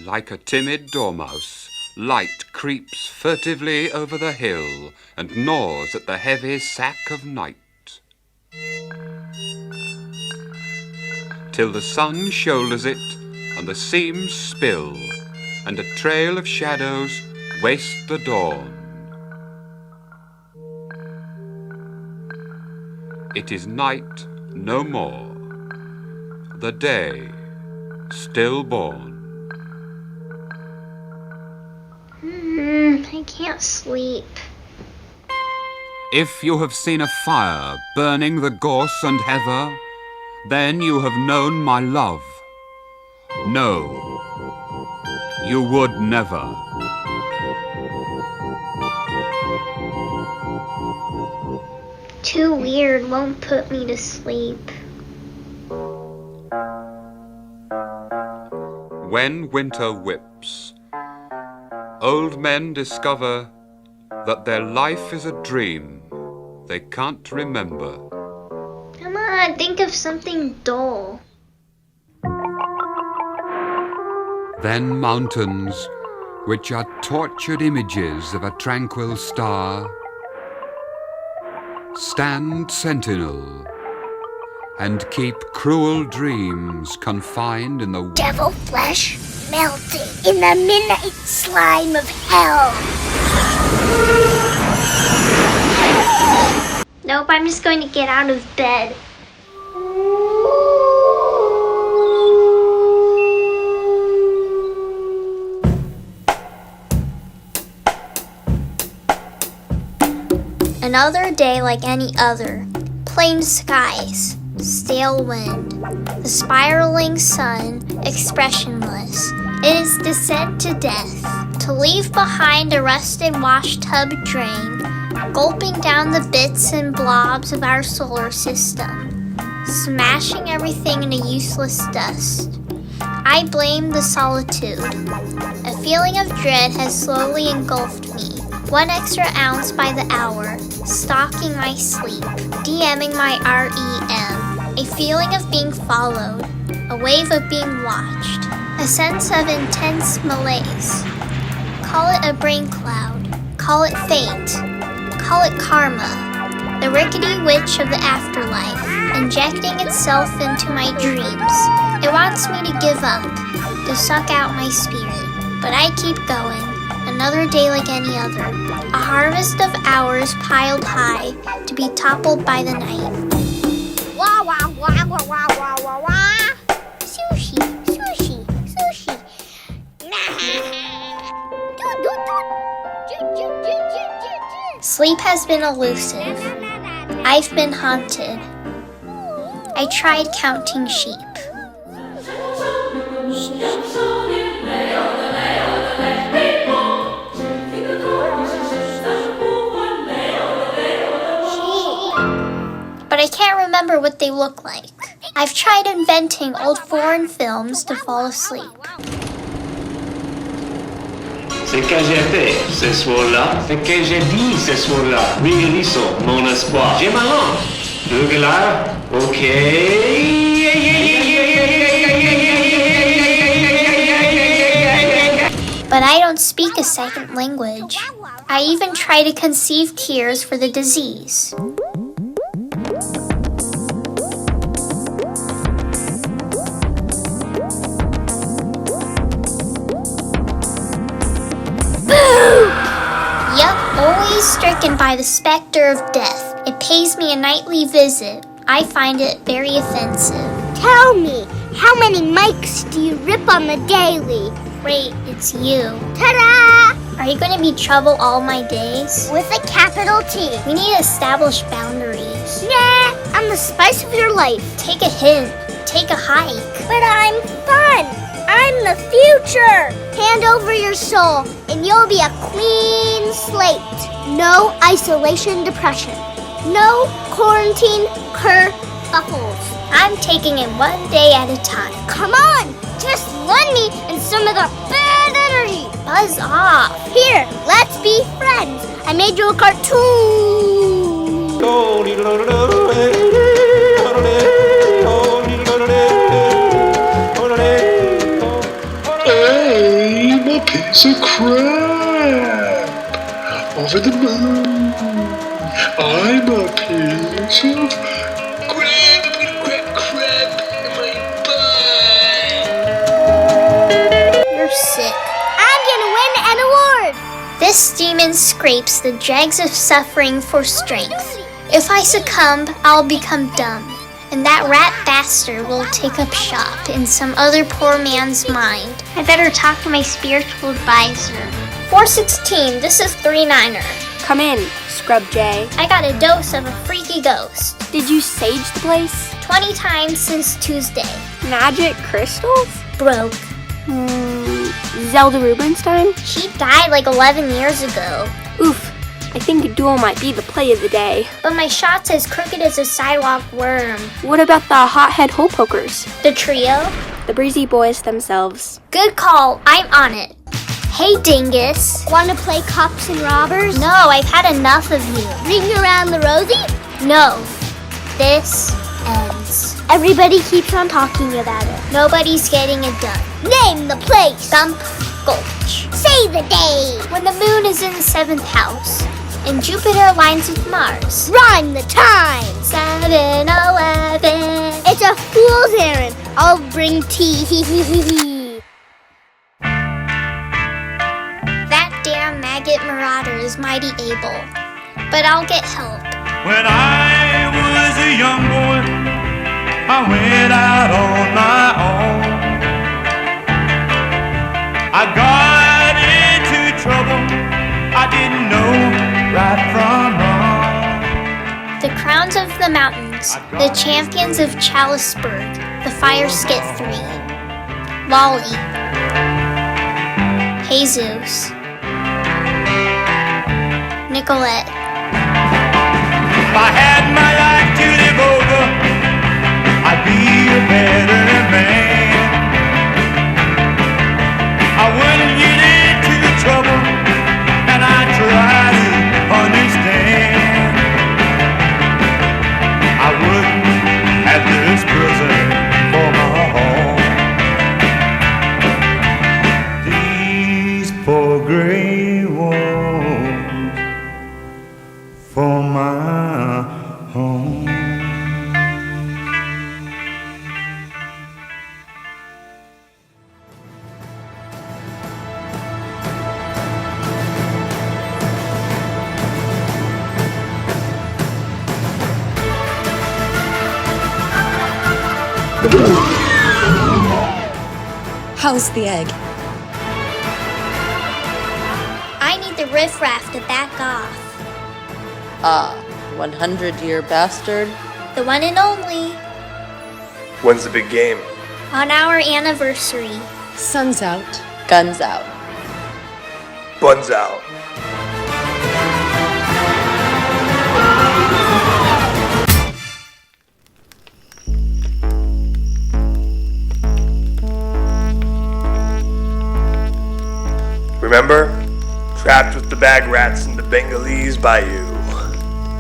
Like a timid dormouse, light creeps furtively over the hill and gnaws at the heavy sack of night. Till the sun shoulders it and the seams spill, and a trail of shadows waste the dawn. It is night no more, the day still born. I can't sleep. If you have seen a fire burning the gorse and heather, then you have known my love. No, you would never. Too weird, won't put me to sleep. When winter whips, old men discover that their life is a dream they can't remember. Come on, think of something dull. Then mountains, which are tortured images of a tranquil star, stand sentinel and keep cruel dreams confined in the devil flesh melting in the midnight slime of hell. Nope, I'm just going to get out of bed. Another day like any other. Plain skies, stale wind, the spiraling sun, expressionless. It is descent to death, to leave behind a rusted wash tub drain, gulping down the bits and blobs of our solar system, smashing everything into useless dust. I blame the solitude. A feeling of dread has slowly engulfed me. 1 extra ounce by the hour, stalking my sleep, DMing my REM. A feeling of being followed, a wave of being watched, a sense of intense malaise. Call it a brain cloud, call it fate, call it karma, the rickety witch of the afterlife, injecting itself into my dreams. It wants me to give up, to suck out my spirit, but I keep going. Another day like any other, a harvest of hours piled high to be toppled by the night. Wah wah wah wah wah wah wah wah. Sushi, sushi, sushi. Sleep has been elusive. I've been haunted. I tried counting sheep. But I can't remember what they look like. I've tried inventing old foreign films to fall asleep. C'est que j'ai fait ce soir-là, c'est que j'ai dit ce soir-là. Réunissons mon espoir. J'ai ma langue. Le glas, ok. But I don't speak a second language. I even try to conceive cures for the disease. Always stricken by the specter of death. It pays me a nightly visit. I find it very offensive. Tell me, how many mics do you rip on the daily? Wait, it's you. Ta-da! Are you going to be trouble all my days? With a capital T. We need to establish boundaries. Nah, I'm the spice of your life. Take a hint. Take a hike. But I'm fun. I'm the future. Hand over your soul, and you'll be a clean slate. No isolation depression. No quarantine kerfuffles. I'm taking it one day at a time. Come on, just lend me in some of the bad energy. Buzz off. Here, let's be friends. I made you a cartoon. Hey. piece of crap over the moon. I'm a piece of crap. I'm gonna grab crap in my butt. You're sick. I'm gonna win an award. This demon scrapes the dregs of suffering for strength. If I succumb, I'll become dumb, and that rat bastard will take up shop in some other poor man's mind. I better talk to my spiritual advisor. 416, this is 39er. Come in, Scrub J. I got a dose of a freaky ghost. Did you sage the place? 20 times since Tuesday. Magic crystals? Broke. Zelda Rubinstein? She died like 11 years ago. Oof, I think a duel might be the play of the day. But my shot's as crooked as a sidewalk worm. What about the hothead hole pokers? The trio? The breezy boys themselves. Good call, I'm on it. Hey, dingus. Wanna play cops and robbers? No, I've had enough of you. Ring around the rosy? No. This ends. Everybody keeps on talking about it. Nobody's getting it done. Name the place. Thump Gulch. Say the day. When the moon is in the 7th house, and Jupiter aligns with Mars. Rhyme the time. 7-11. It's a fool's errand. I'll bring tea. That damn maggot marauder is mighty able, but I'll get help. When I was a young boy, I went out on my own. I got into trouble, I didn't know right from wrong. The crowns of the mountains, the champions of Chaliceburg, the Fire Skit 3, Lolly, Jesus, Nicolette. If I had my life to live over, I'd be a better man. I wouldn't get into trouble, and I'd try to understand. I wouldn't have this prison for my home. These poor gray walls for my home. How's the egg? I need the riffraff to back off. 100-year bastard. The one and only. When's the big game? On our anniversary. Sun's out. Guns out. Buns out. Remember? Trapped with the bag rats in the Bengalese bayou.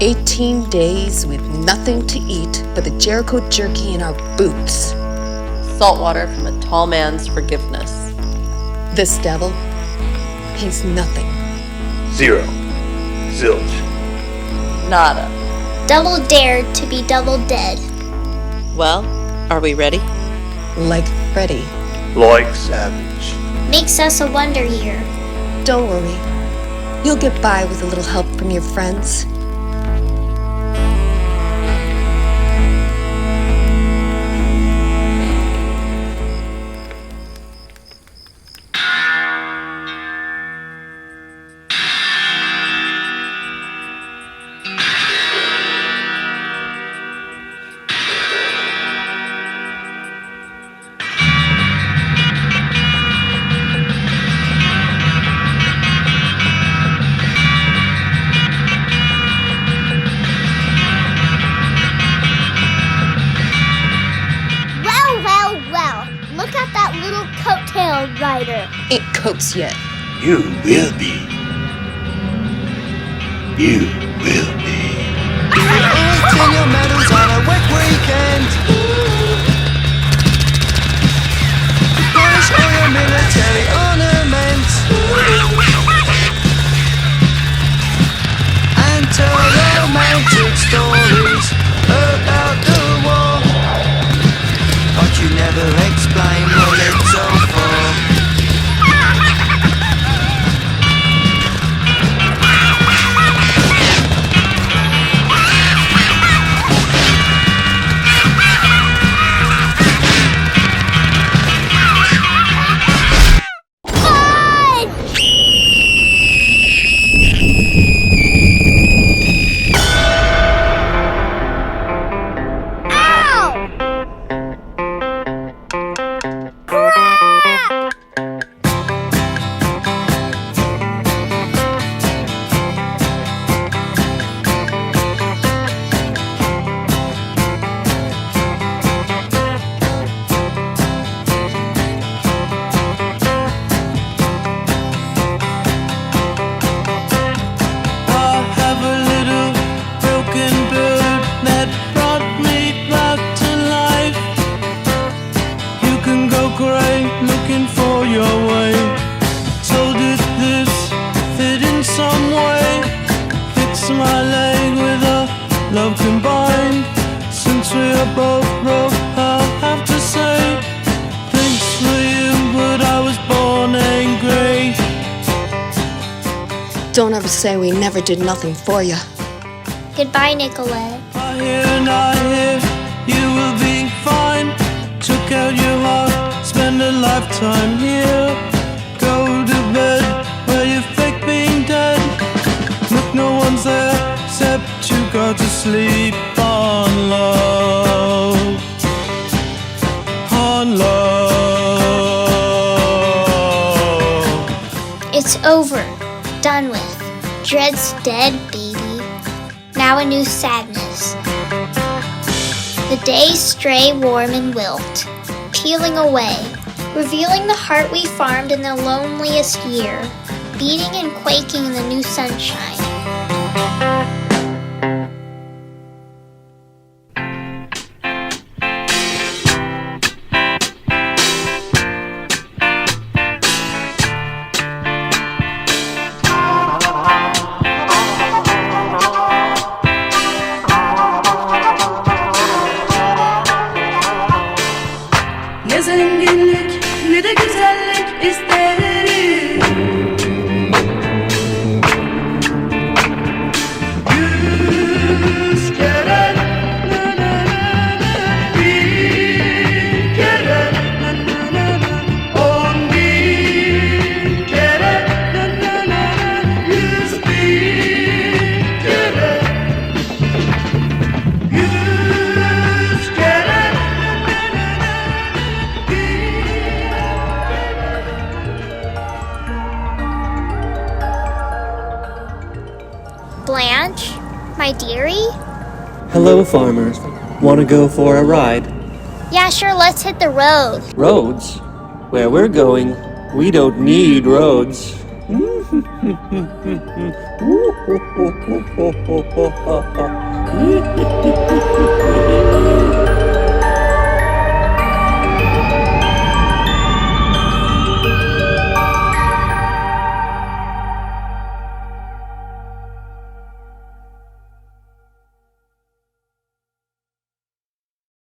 18 days with nothing to eat but the Jericho jerky in our boots. Salt water from a tall man's forgiveness. This devil, he's nothing. Zero. Zilch. Nada. Double dared to be double dead. Well, are we ready? Like Freddy. Like Savage. Makes us a wonder year. Don't worry. You'll get by with a little help from your friends. Rider. Ain't coats yet. You will be. You will be. Pin your medals on a wet weekend. Polish all your military ornaments. never explain what it's all for. Don't ever say we never did nothing for you. Goodbye, Nicolette. I hear you will be fine. Took out your heart, spend a lifetime here. Go to bed where you fake being dead. Look, no one's there except you go to sleep on love. On love. It's over. Done with. Dread's dead, baby. Now a new sadness. The days stray warm and wilt, peeling away, revealing the heart we farmed in the loneliest year, beating and quaking in the new sunshine. Blanche? My dearie? Hello, farmers. Want to go for a ride? Yeah, sure, let's hit the road. Roads? Where we're going, we don't need roads.